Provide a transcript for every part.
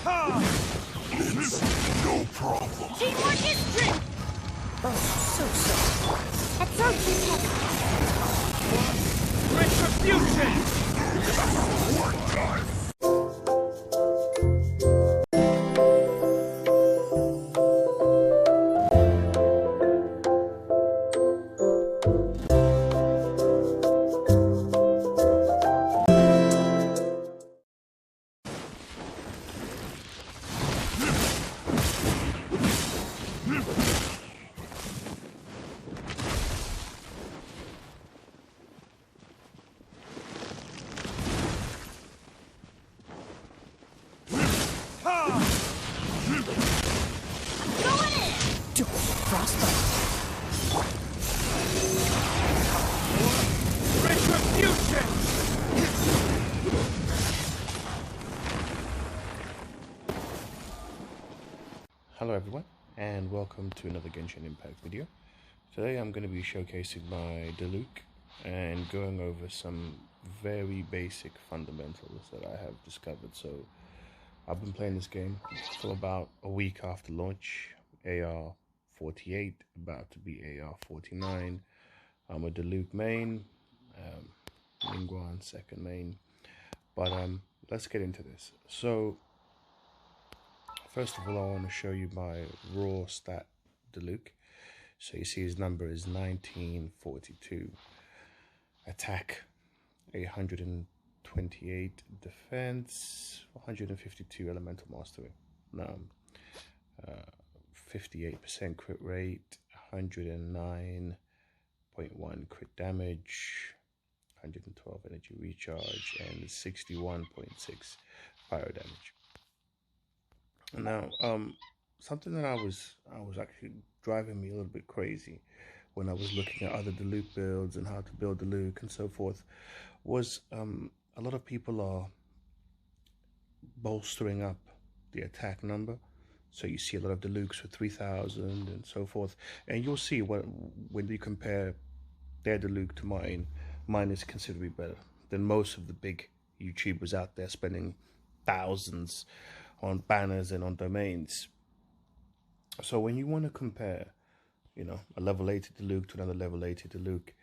It's no problem. Teamwork is strength! Oh, so. That's so Retribution! One time. Hello everyone, and welcome to another Genshin Impact video. Today I'm going to be showcasing my Diluc and going over some very basic fundamentals that I have discovered. So I've been playing this game for about a week after launch. AR 48, about to be AR 49. I'm a Diluc main, Ningguang second main, but let's get into this. So first of all, I want to show you my raw stat Diluc. So you see his number is 1942. Attack 828, defense 152, elemental mastery. Now 58% crit rate, 109.1 crit damage, 112 energy recharge, and 61.6 pyro damage. Now, something that I was actually driving me a little bit crazy when I was looking at other Diluc builds and how to build Diluc and so forth was a lot of people are bolstering up the attack number. So you see a lot of Dilucs with 3,000 and so forth, and you'll see when you compare their Diluc to mine is considerably better than most of the big YouTubers out there spending thousands on banners and on domains. So when you want to compare, you know, a level 80 Diluc to another level 80 Diluc,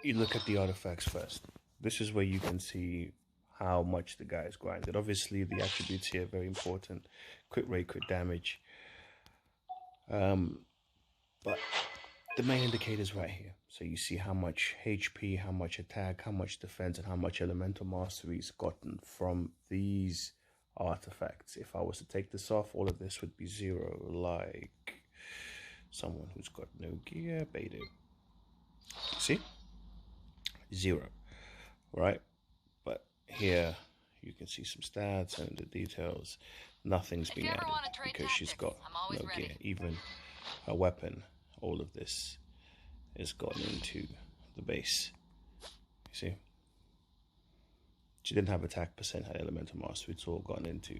you look at the artifacts first. This is where you can see how much the guy's grinded. Obviously the attributes here are very important: crit rate, crit damage, but the main indicators right here. So you see how much HP, how much attack, how much defense, and how much elemental mastery he's gotten from these artifacts. If I was to take this off, all of this would be zero, like someone who's got no gear, beta. See? Zero, right? But here you can see some stats and the details. Nothing's being added because she's got no gear. Even her weapon, all of this is gone into the base. You see? She didn't have attack percent, had elemental mastery. It's all gone into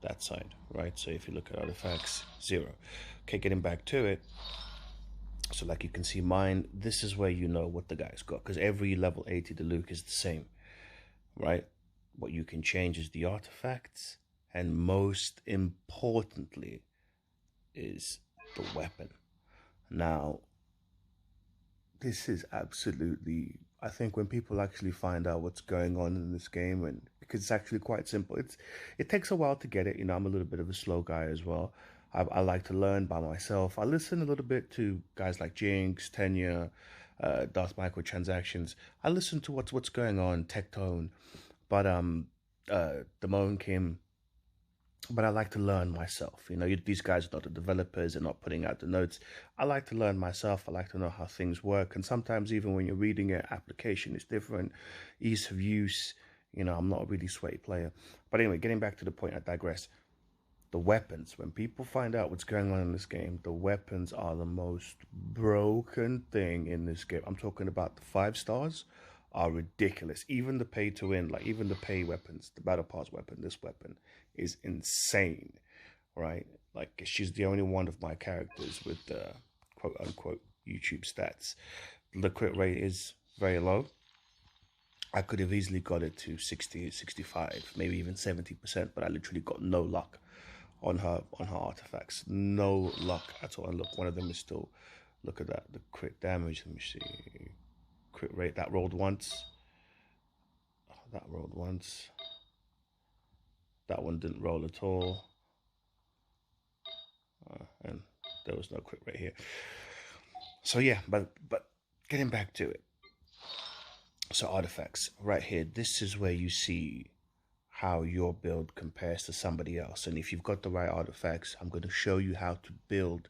that side, right? So if you look at artifacts, zero. Okay, getting back to it. So like you can see mine, this is where you know what the guy's got, because every level 80 Diluc is the same, right? What you can change is the artifacts, and most importantly is the weapon. Now, this is absolutely, I think when people actually find out what's going on in this game, and because it's actually quite simple, it takes a while to get it. You know, I'm a little bit of a slow guy as well. I like to learn by myself. I listen a little bit to guys like Jinx, Tenya, Darth Microtransactions. I listen to what's going on, Tectone, but Damone Kim. But I like to learn myself. You know, these guys are not the developers, they're not putting out the notes. I like to learn myself. I like to know how things work. And sometimes even when you're reading it, application is different, ease of use. You know, I'm not a really sweaty player. But anyway, getting back to the point, I digress. The weapons, when people find out what's going on in this game, the weapons are the most broken thing in this game. I'm talking about the 5 stars are ridiculous. Even the pay to win, like even the pay weapons, the battle pass weapon, this weapon is insane, right? Like she's the only one of my characters with the quote unquote YouTube stats. The crit rate is very low. I could have easily got it to 60, 65, maybe even 70%, but I literally got no luck on her artifacts. No luck at all. And look, one of them is still, look at that, the crit damage. Let me see. Crit rate, that rolled once. That rolled once. That one didn't roll at all. And there was no crit rate here. So yeah, but getting back to it. So artifacts, right here, this is where you see how your build compares to somebody else. And if you've got the right artifacts, I'm going to show you how to build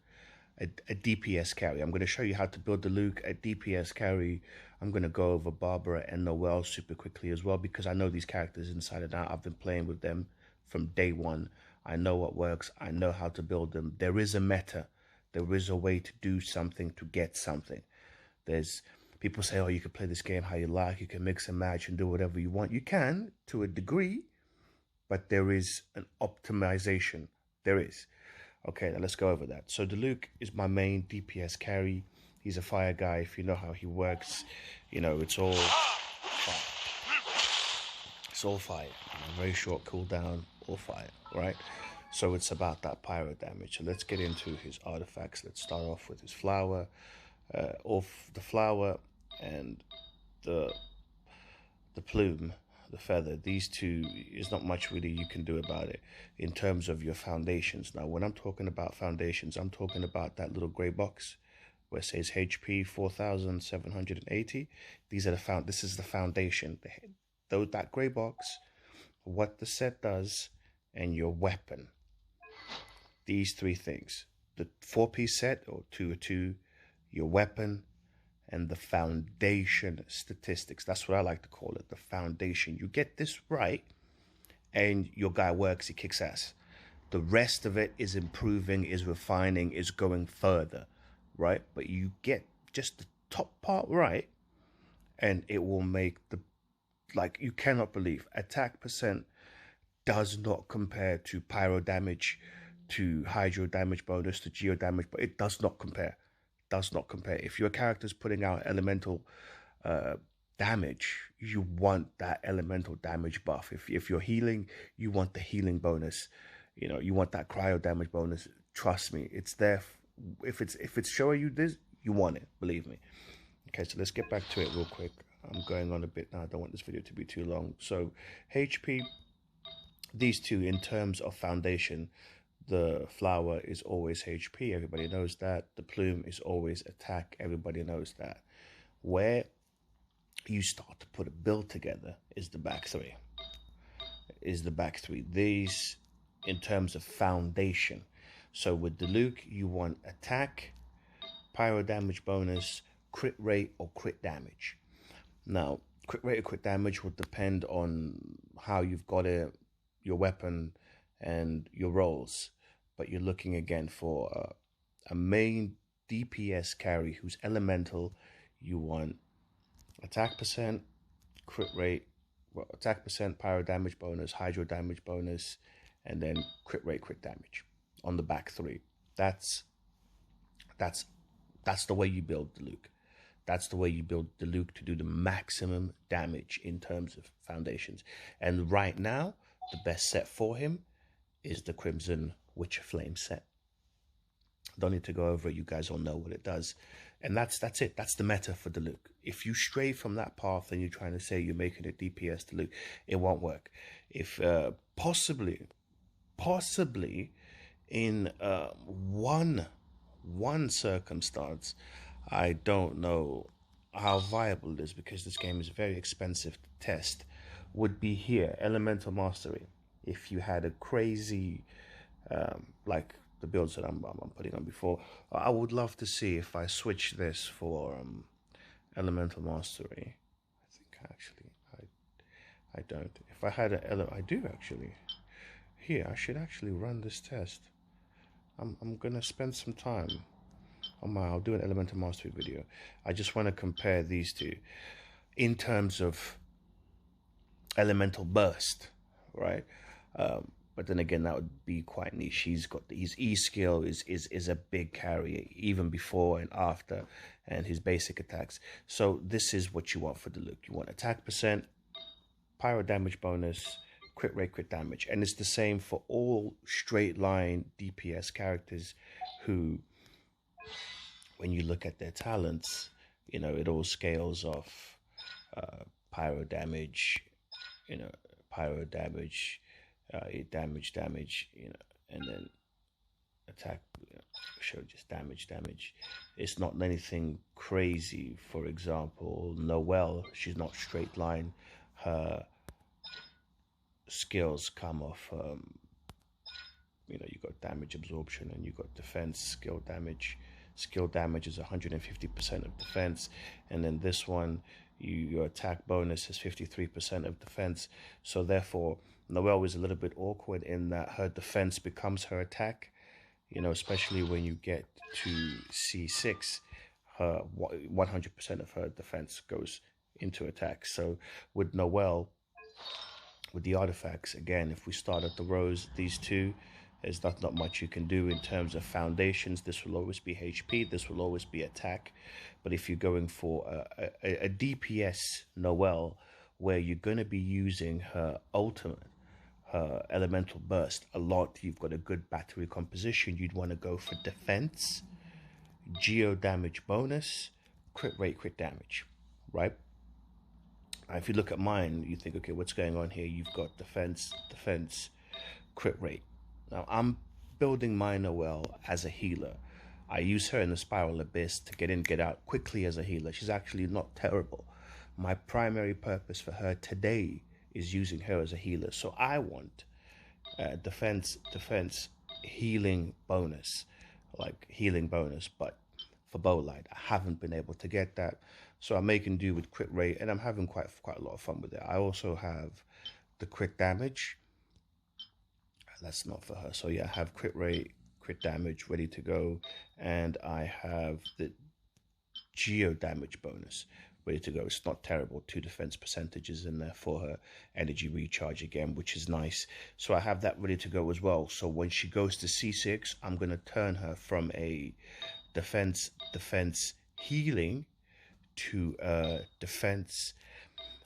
a DPS carry. I'm going to show you how to build Diluc, a DPS carry. I'm going to go over Barbara and Noelle super quickly as well, because I know these characters inside and out. I've been playing with them from day one. I know what works. I know how to build them. There is a meta. There is a way to do something to get something. There's people say, oh, you can play this game how you like. You can mix and match and do whatever you want. You can to a degree, but there is an optimization. There is. Okay, now let's go over that. So Diluc is my main DPS carry. He's a fire guy. If you know how he works, you know, it's all fire. It's all fire. Very short cooldown, all fire, right? So it's about that pyro damage. So let's get into his artifacts. Let's start off with his flower. Off the flower and the plume, the feather, these two, is not much really you can do about it in terms of your foundations. Now, when I'm talking about foundations, I'm talking about that little gray box where it says HP 4,780. These are this is the foundation. That gray box, what the set does, and your weapon. These three things. The 4-piece set, or 2 your weapon, and the foundation statistics. That's what I like to call it, the foundation. You get this right, and your guy works, he kicks ass. The rest of it is improving, is refining, is going further, right? But you get just the top part right, and it will make you cannot believe. Attack percent does not compare to pyro damage, to hydro damage bonus, to geo damage, but it does not compare. Does not compare. If your character's putting out elemental damage, you want that elemental damage buff. If you're healing, you want the healing bonus. You know, you want that cryo damage bonus. Trust me, it's there. If it's showing you this, you want it. Believe me. Okay, so let's get back to it real quick. I'm going on a bit now. I don't want this video to be too long. So HP, these two in terms of foundation. The flower is always HP, everybody knows that. The plume is always attack, everybody knows that. Where you start to put a build together is the back three. These in terms of foundation. So with Diluc, you want attack, pyro damage bonus, crit rate, or crit damage. Now, crit rate or crit damage will depend on how you've got it, your weapon, and your rolls. But you're looking again for a main DPS carry who's elemental. You want attack percent, crit rate, attack percent, pyro damage bonus, hydro damage bonus, and then crit rate, crit damage on the back three. That's the way you build Diluc. That's the way you build Diluc to do the maximum damage in terms of foundations. And right now, the best set for him is the Crimson Witcher Flame set. Don't need to go over it. You guys all know what it does. And that's it. That's the meta for Diluc. If you stray from that path and you're trying to say you're making it DPS Diluc, it won't work. If possibly in one circumstance, I don't know how viable it is, because this game is very expensive to test, would be here, Elemental Mastery. If you had a crazy like the builds that I'm putting on before, I would love to see if I switch this for Elemental Mastery. I think actually I don't. If I had I do actually. Here, I should actually run this test. I'm gonna spend some time on I'll do an Elemental Mastery video. I just want to compare these two in terms of elemental burst, right? But But then again, that would be quite niche. He's got his E skill is a big carry even before and after, and his basic attacks. So this is what you want for Diluc. You want attack percent, pyro damage bonus, crit rate, crit damage, and it's the same for all straight line DPS characters who, when you look at their talents, you know, it all scales off pyro damage, you know, pyro damage, damage, you know, and then attack, you know, show just damage. It's not anything crazy. For example, Noelle, she's not straight line. Her skills come off, you know, you got damage absorption and you got defense skill damage. Skill damage is 150% of defense, and then this one, your attack bonus is 53% of defense. So therefore, Noelle is a little bit awkward in that her defense becomes her attack. You know, especially when you get to C6, her 100% of her defense goes into attack. So with Noelle, with the artifacts, again, if we start at the rows, these two, there's not much you can do in terms of foundations. This will always be HP, this will always be attack. But if you're going for a DPS Noelle, where you're going to be using her ultimate, her elemental burst a lot, you've got a good battery composition, you'd want to go for defense, geo damage bonus, crit rate, crit damage, right? Now, if you look at mine, you think, okay, what's going on here? You've got defense, crit rate. Now, I'm building my Noelle as a healer. I use her in the Spiral Abyss to get in, get out quickly as a healer. She's actually not terrible. My primary purpose for her today is using her as a healer. So I want defense, healing bonus, like healing bonus, but for Bowlight. I haven't been able to get that. So I'm making do with crit rate, and I'm having quite a lot of fun with it. I also have the crit damage. That's not for her. So yeah, I have crit rate, crit damage ready to go, and I have the geo damage bonus ready to go. It's not terrible. 2 defense percentages in there for her energy recharge again, which is nice. So I have that ready to go as well. So when she goes to C6, I'm going to turn her from a defense healing to defense.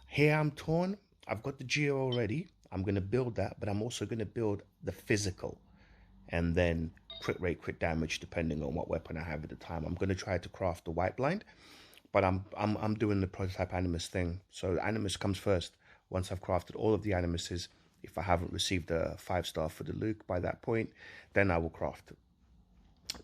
Here I'm torn. I've got the geo already. I'm going to build that, but I'm also going to build the physical, and then crit rate, crit damage, depending on what weapon I have at the time. I'm going to try to craft the white blind, but I'm doing the prototype animus thing. So animus comes first. Once I've crafted all of the animuses, if I haven't received a 5-star for Diluc by that point, then I will craft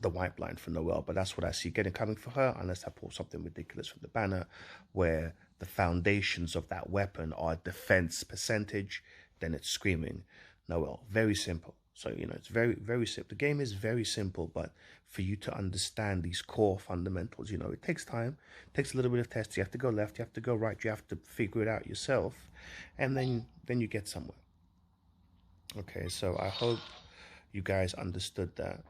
the white blind for Noelle. But that's what I see coming for her, unless I pull something ridiculous from the banner where the foundations of that weapon are defense percentage, then it's screaming Noelle. Very simple. So, you know, it's very simple. The game is very simple, but for you to understand these core fundamentals, you know, it takes time. It takes a little bit of tests. You have to go left, you have to go right, you have to figure it out yourself, and then you get somewhere. Okay, so I hope you guys understood that.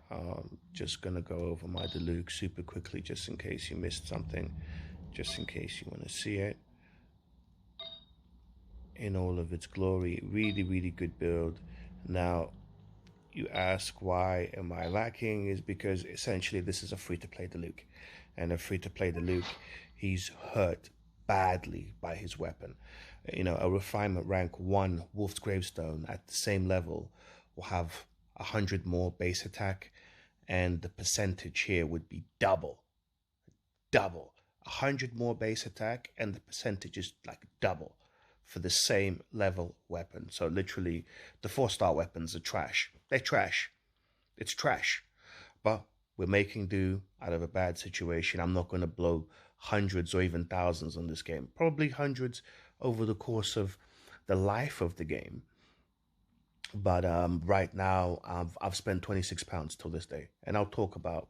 Just gonna go over my Diluc super quickly, just in case you missed something, just in case you want to see it in all of its glory. Really good build. Now, you ask, why am I lacking? Is because essentially this is a free-to-play Diluc, and a free-to-play Diluc, he's hurt badly by his weapon. You know, a refinement rank 1 Wolf's Gravestone at the same level will have 100 more base attack, and the percentage here would be double. 100 more base attack, and the percentage is like double for the same level weapon. So literally, the 4-star weapons are trash. They're trash. It's trash. But we're making do out of a bad situation. I'm not going to blow hundreds or even thousands on this game. Probably hundreds over the course of the life of the game. But right now, I've spent £26 till this day. And I'll talk about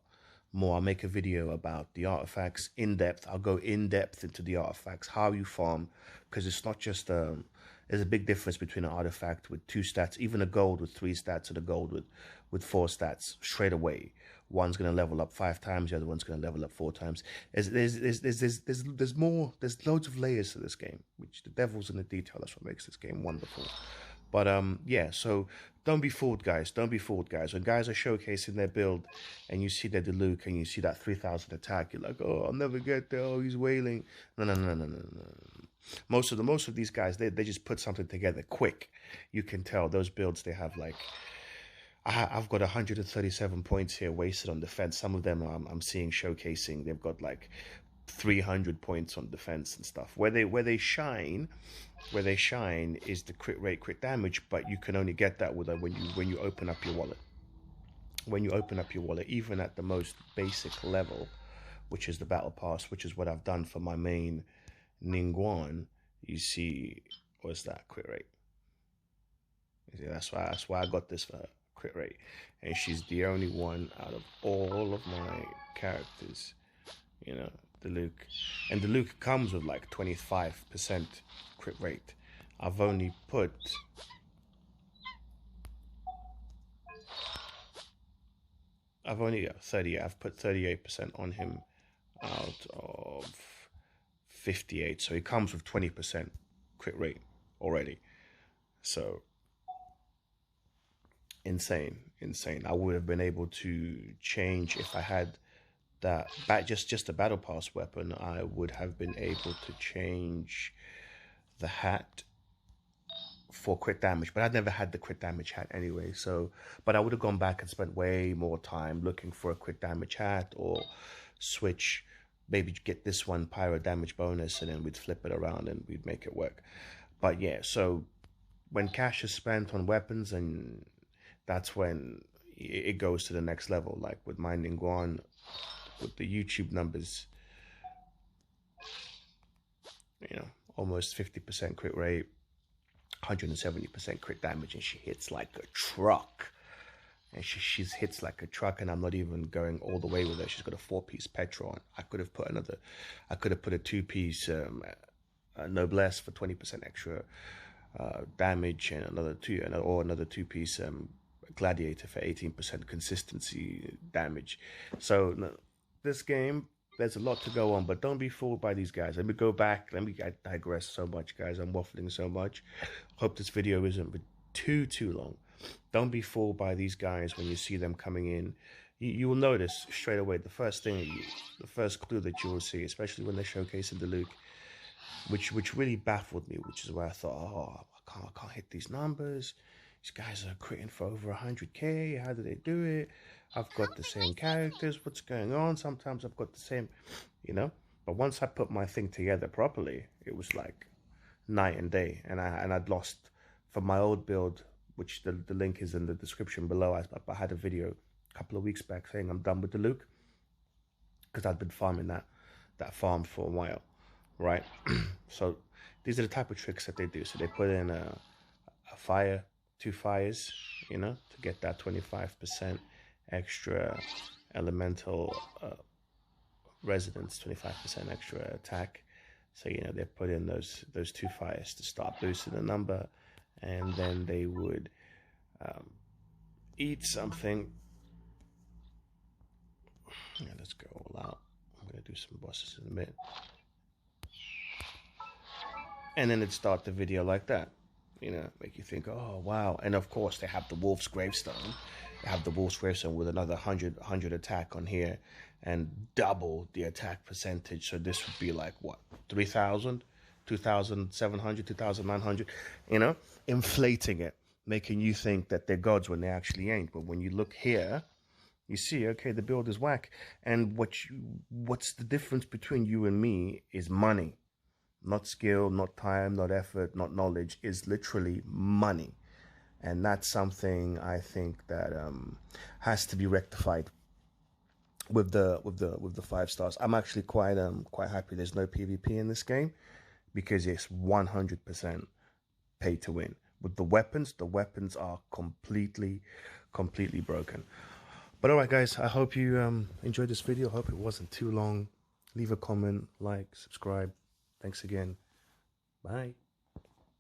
more. I'll make a video about the artifacts in depth. I'll go in depth into the artifacts, how you farm, because it's not just there's a big difference between an artifact with 2 stats, even a gold with 3 stats, and a gold with 4 stats straight away. One's going to level up 5 times, the other one's going to level up 4 times. There's loads of layers to this game, which the devil's in the detail. That's what makes this game wonderful. But yeah, so don't be fooled, guys. Don't be fooled, guys. When guys are showcasing their build and you see their Diluc and you see that 3000 attack, you're like, oh, I'll never get there. Oh, he's wailing. No, no, no, no, no, no. Most of these guys, they just put something together quick. You can tell those builds, they have like, I've got 137 points here wasted on defense. Some of them I'm seeing showcasing, they've got like 300 points on defense and stuff. Where they shine is the crit rate, crit damage, but you can only get that with when you open up your wallet. When you open up your wallet, even at the most basic level, which is the battle pass, which is what I've done for my main Ningguang, you see, what's that crit rate? You see, that's why I got this for her, crit rate, and she's the only one out of all of my characters, you know, Diluc. And Diluc comes with like 25% crit rate. I've only put I've put 38% on him out of 58. So he comes with 20% crit rate already. So insane. I would have been able to change if I had that just a battle pass weapon. I would have been able to change the hat for crit damage, but I'd never had the crit damage hat anyway. So, but I would have gone back and spent way more time looking for a crit damage hat, or switch, maybe get this one pyro damage bonus, and then we'd flip it around and we'd make it work. But yeah, so when cash is spent on weapons, and that's when it goes to the next level. Like with my Ningguang, with the YouTube numbers, you know, almost 50% crit rate, 170% crit damage, and she hits like a truck. And she hits like a truck, and I'm not even going all the way with her. She's got a 4-piece Petra on. I could have put a 2-piece Noblesse for 20% extra damage, and another 2-piece Gladiator for 18% consistency damage. So this game, there's a lot to go on, but don't be fooled by these guys. Let me go back. I digress so much, guys. I'm waffling so much. Hope this video isn't too long. Don't be fooled by these guys when you see them coming in. You will notice straight away, the first clue that you will see, especially when they're showcasing Diluc, which really baffled me, which is where I thought, oh, I can't hit these numbers. These guys are critting for over 100k. How do they do it? I've got the same characters. What's going on? Sometimes I've got the same, you know. But once I put my thing together properly, it was like night and day. And I'd lost from my old build, which the link is in the description below. I had a video a couple of weeks back saying I'm done with Diluc, because I'd been farming that farm for a while, right? So these are the type of tricks that they do. So they put in a fire, 2 fires, you know, to get that 25% extra elemental resonance, 25% extra attack. So, you know, they put in those 2 fires to start boosting the number, and then they would eat something. Yeah, let's go all out. I'm gonna do some bosses in a bit, and then it'd start the video like that. You know, make you think, oh wow. And of course they have the Wolf's Gravestone. They have the Wolf's Gravestone with another 100 attack on here, and double the attack percentage. So this would be like what, 3,000, 2,700, 2,900, you know, inflating it, making you think that they're gods when they actually ain't. But when you look here, you see, okay, the build is whack. And what's the difference between you and me is money. Not skill, not time, not effort, not knowledge, is literally money. And that's something I think that has to be rectified with the 5 stars. I'm actually quite happy there's no PvP in this game, because it's 100% pay to win. With the weapons are completely broken. But alright guys, I hope you enjoyed this video. I hope it wasn't too long. Leave a comment, like, subscribe. Thanks again. Bye.